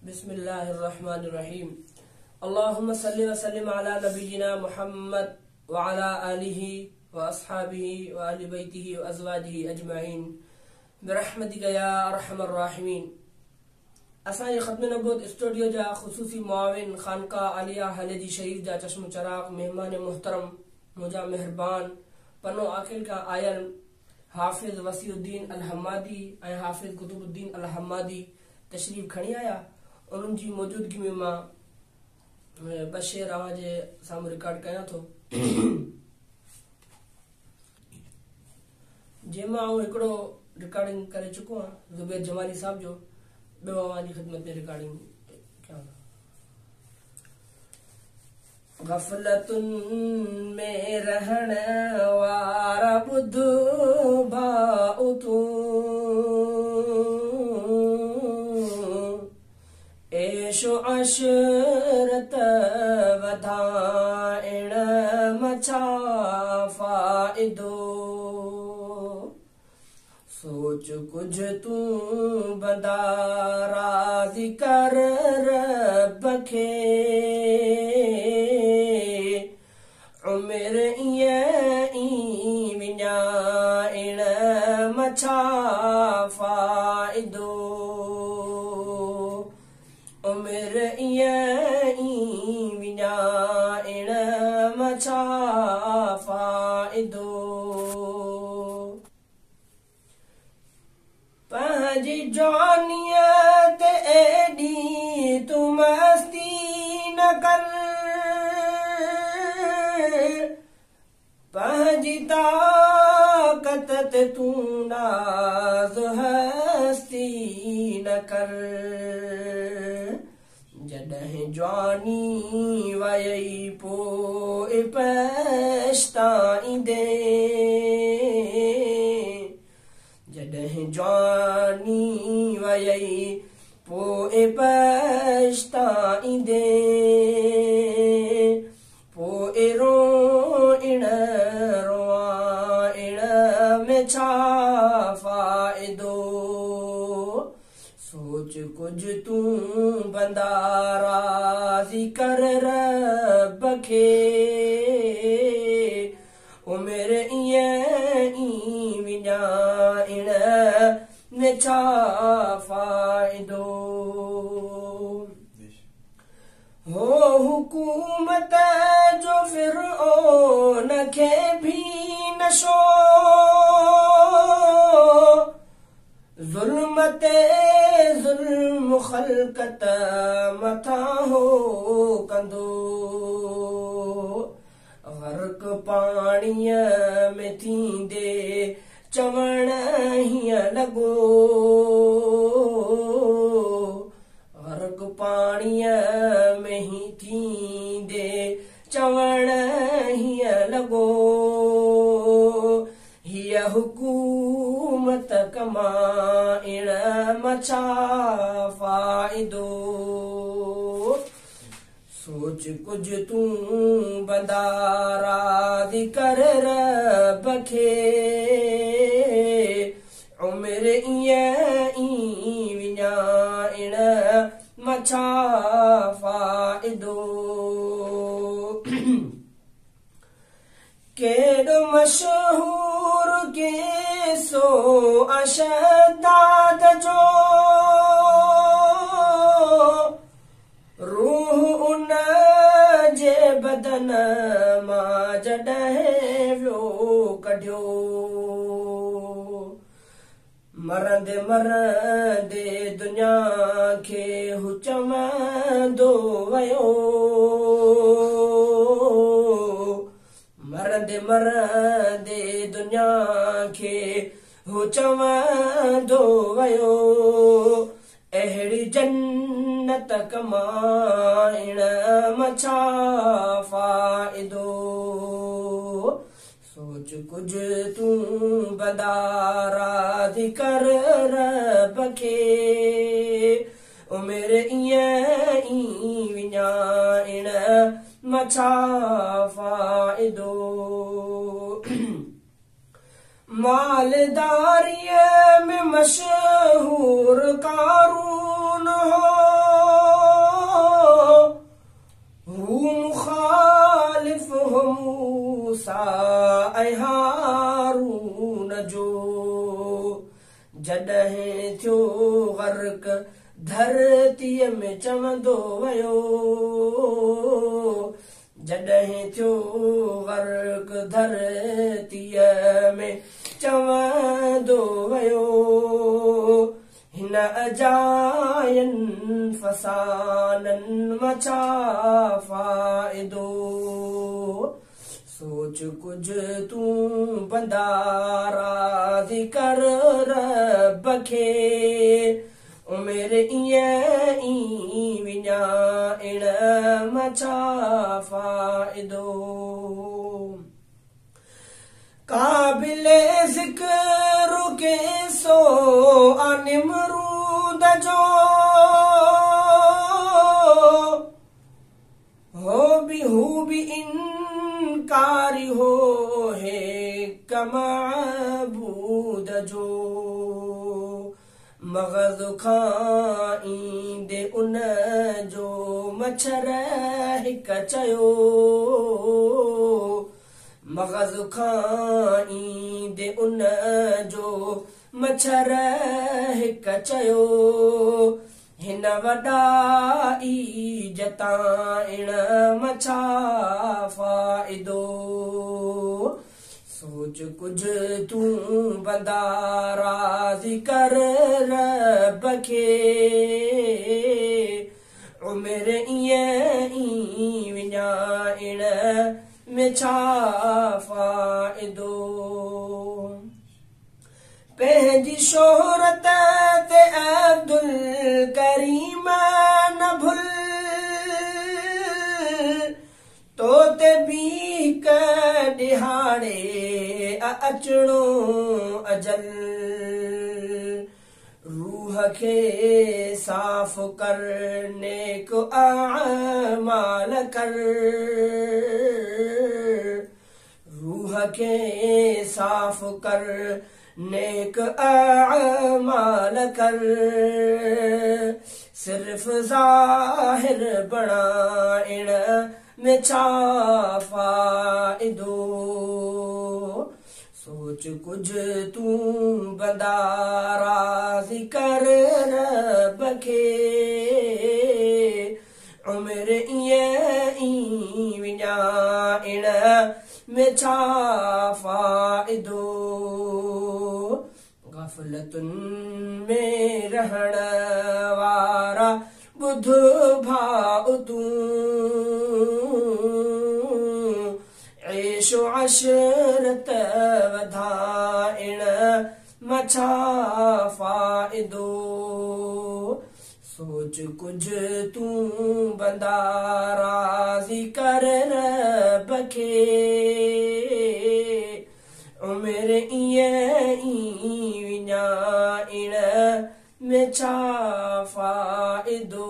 बिस्मिल्लाहिर्रहमानिर्रहीम। अल्लाहुम्मा सल्लि व सल्लिम अला नबिय्यिना मुहम्मद व अला आलिहि व अस्हाबिहि व अहलि बैतिहि व अज़वाजिहि अजमईन बिरहमतिका या अरहमर राहिमीन। असांजे ख़त्म नबूवत स्टूडियो जा ख़ुसूसी मुआविन खानका आलिया हलेजी शरीफ जा चश्म चराग मेहमान मुहतरम मुझा मेहरबान पनो आखिल का आयल हाफिज वसीउद्दीन अल हम्मादी ऐं हाफिज कुतुबुद्दीन अल हम्मादी तशरीफ़ खणी आया। उन्हनि जी मौजूदगी में मां ॿ शेर अव्हां जे साम्हूं रिकॉर्ड कयां थो, जंहिंमां आउं हिकिड़ो रिकॉर्डिंग करे चुको आहियां ज़ुबैर जमाली साहब जो, ॿियो अव्हां जी ख़िदमत में रिकॉर्डिंग कयां थो। गफ़लतुन में रहण वारा ॿुध भाउ तूं, ऐशो अशरत वधाइण मछा फ़ाइदो, सोच कुछ तूं बंदा राज़ी कर रब खे, उमिर ईअं ई विञाइण मछा फ़ाइदो, उमिर ईअं ई विञाइण मछा फ़ाइदो, पंहिंजी जवानीअ ते एॾी तूं मस्ती न कर, पंहिंजी ताक़त ते तूं नाज़ हस्ती न कर, जॾहिं जवानी वई पोइ पछताईंदे, जॾहिं जवानी वई पोइ पछताईंदे, पोइ रोइण रोआइण में छा फ़ाइदो, सोच कुछ तूं बंदा राज़ी कर रब खे, उमिर ईअं ई विञाइण में छा फ़ाइदो, हो हुकूमत जो फ़िरऔन खे भी नशो, ज़ुल्म ते ज़ुल्म ख़ल्क़त मथां हो कंदो, ग़र्क़ पाणीअ में थींदे चवण हीअं लॻो, ग़र्क़ पाणीअ में ही थींदे चवण हीअं लॻो, हीअ हुकूमत कमाइण मछा फ़ाइदो, सोच कुछ तूं बंदा राज़ी कर रब खे, उमिर ईअं ई विञाइण मछा फ़ाइदो, केॾो मशहूर किसो अशदाद जो, रूह उन जे बदन मां जॾहिं वियो कढियो, मरंदे मरंदे दुनिया खे हू चवंदो वियो, मरंदे मरंदे दुनिया खे हू चवंदो वियो, अहिड़ी जन्नत कमाइण मछा फ़ाइदो, सोच कुछ तूं बंदा राज़ी कर रब खे, उमिर ईअं ई विञाइण मछा फ़ाइदो, मालदारीअ में मशहूर कारून हो, मूसा ऐं हारून जो जॾहिं थियो ग़र्क़ धरतीअ में चवंदो वियो जॾहिं थियो ग़र्क़ धरतीअ में चवंदो वियो हिन अजायनि फसाननि मां छा फ़ाइदो सोच कुझु तूं बंदा राज़ी कर रब खे उमिरि ईअं ई विञाइण मां छा फ़ाइदो काबिल ज़िक्र के सो निमरूद जो हू भी इनकारी हो है कमाबूद जो मग़ज़ खां ईंदे उन जो मच्छर हिकु चयो मग़ज़ खां ईंदे उन जो मच्छर हिकु चयो हिन वॾाई जताइण मां छा फ़ाइदो सोच कुझु तूं बंदा राज़ी कर रब खे उमिरि ईअं ई विञाइण में छा फ़ाइदो पंहिंजी शोहरत ते अब्दुल करीम न भुल तो ते बीक ॾिहाड़े अचणो अजल रूह खे साफ़ कर नेक अमाल कर रूह खे साफ़ कर नेक अमाल कर सिर्फ ज़ाहिर बणाइण में छा फ़ाइदो सोच कुझु तूं बंदा राज़ी कर रब खे उमिरि ईअं ई विञाइण में छा फ़ाइदो ग़फ़लतुनि में रहण वारा ॿुध भाउ तूं ऐशो अशरत वधाइण मां छा फ़ाइदो सोच कुझु तूं बंदा राज़ी कर रब खे उमिरि ईअं ई विञाइण में छा फ़ाइदो